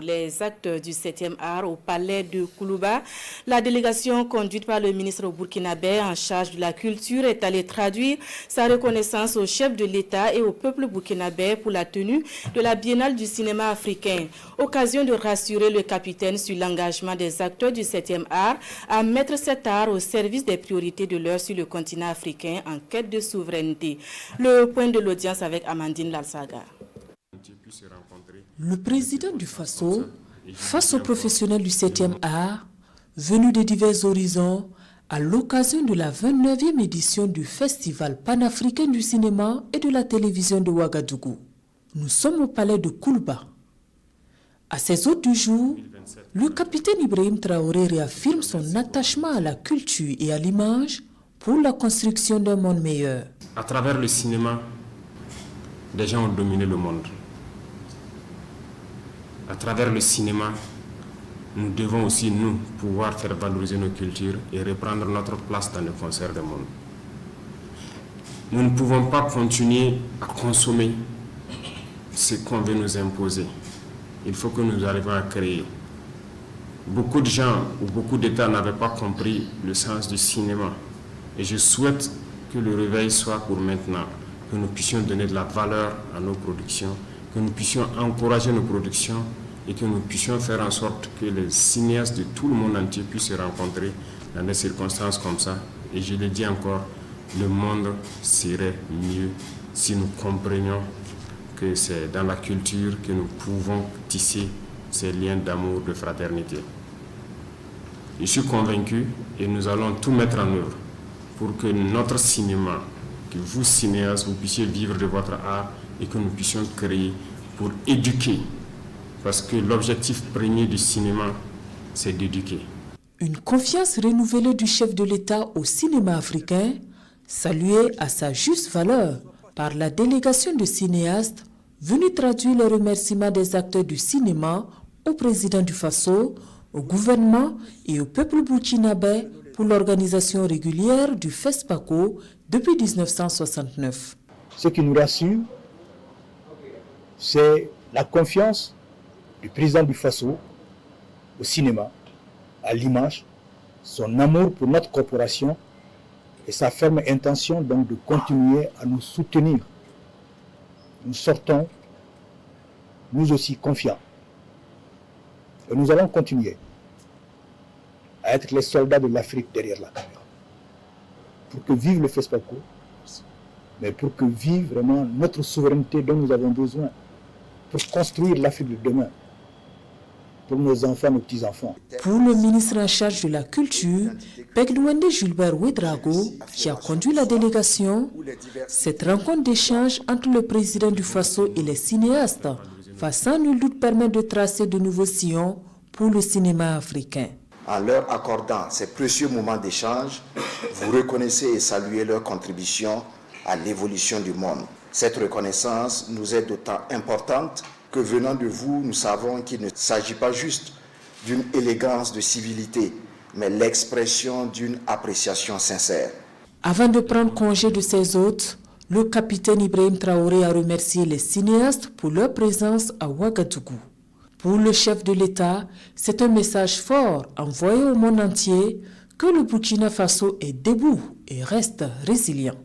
Les actes du 7e art au palais de Koulouba. La délégation conduite par le ministre burkinabé en charge de la culture est allée traduire sa reconnaissance au chef de l'État et au peuple burkinabé pour la tenue de la Biennale du cinéma africain. Occasion de rassurer le capitaine sur l'engagement des acteurs du 7e art à mettre cet art au service des priorités de l'heure sur le continent africain en quête de souveraineté. Le point de l'audience avec Amandine Lalsaga. Le président du Faso, face aux professionnels du 7e art, venus de divers horizons, à l'occasion de la 29e édition du Festival panafricain du cinéma et de la télévision de Ouagadougou. Nous sommes au palais de Koulouba. À ses hôtes du jour, le capitaine Ibrahim Traoré réaffirme son attachement à la culture et à l'image pour la construction d'un monde meilleur. À travers le cinéma, des gens ont dominé le monde. À travers le cinéma, nous devons aussi, nous, pouvoir faire valoriser nos cultures et reprendre notre place dans le concert du monde. Nous ne pouvons pas continuer à consommer ce qu'on veut nous imposer. Il faut que nous arrivions à créer. Beaucoup de gens ou beaucoup d'États n'avaient pas compris le sens du cinéma. Et je souhaite que le réveil soit pour maintenant, que nous puissions donner de la valeur à nos productions, que nous puissions encourager nos productions et que nous puissions faire en sorte que les cinéastes de tout le monde entier puissent se rencontrer dans des circonstances comme ça. Et je le dis encore, le monde serait mieux si nous comprenions que c'est dans la culture que nous pouvons tisser ces liens d'amour, de fraternité. Je suis convaincu et nous allons tout mettre en œuvre pour que notre cinéma, que vous cinéastes, vous puissiez vivre de votre art et que nous puissions créer pour éduquer. Parce que l'objectif premier du cinéma, c'est d'éduquer. Une confiance renouvelée du chef de l'État au cinéma africain, saluée à sa juste valeur par la délégation de cinéastes venus traduire les remerciements des acteurs du cinéma au président du Faso, au gouvernement et au peuple burkinabé pour l'organisation régulière du FESPACO depuis 1969. Ce qui nous rassure, c'est la confiance du président du Faso au cinéma, à l'image, son amour pour notre corporation et sa ferme intention donc de continuer à nous soutenir. Nous sortons, nous aussi confiants. Et nous allons continuer à être les soldats de l'Afrique derrière la caméra. Pour que vive le FESPACO, mais pour que vive vraiment notre souveraineté dont nous avons besoin, pour construire l'Afrique de demain, pour nos enfants, nos petits-enfants. Pour le ministre en charge de la culture, Peglouende Gilbert Ouedraogo, qui a conduit la délégation, cette rencontre d'échange entre le président du Faso et les cinéastes va sans nul doute permettre de tracer de nouveaux sillons pour le cinéma africain. En leur accordant ces précieux moments d'échange, vous reconnaissez et saluez leur contribution à l'évolution du monde. Cette reconnaissance nous est d'autant importante que venant de vous, nous savons qu'il ne s'agit pas juste d'une élégance de civilité, mais l'expression d'une appréciation sincère. Avant de prendre congé de ses hôtes, le capitaine Ibrahim Traoré a remercié les cinéastes pour leur présence à Ouagadougou. Pour le chef de l'État, c'est un message fort envoyé au monde entier que le Burkina Faso est debout et reste résilient.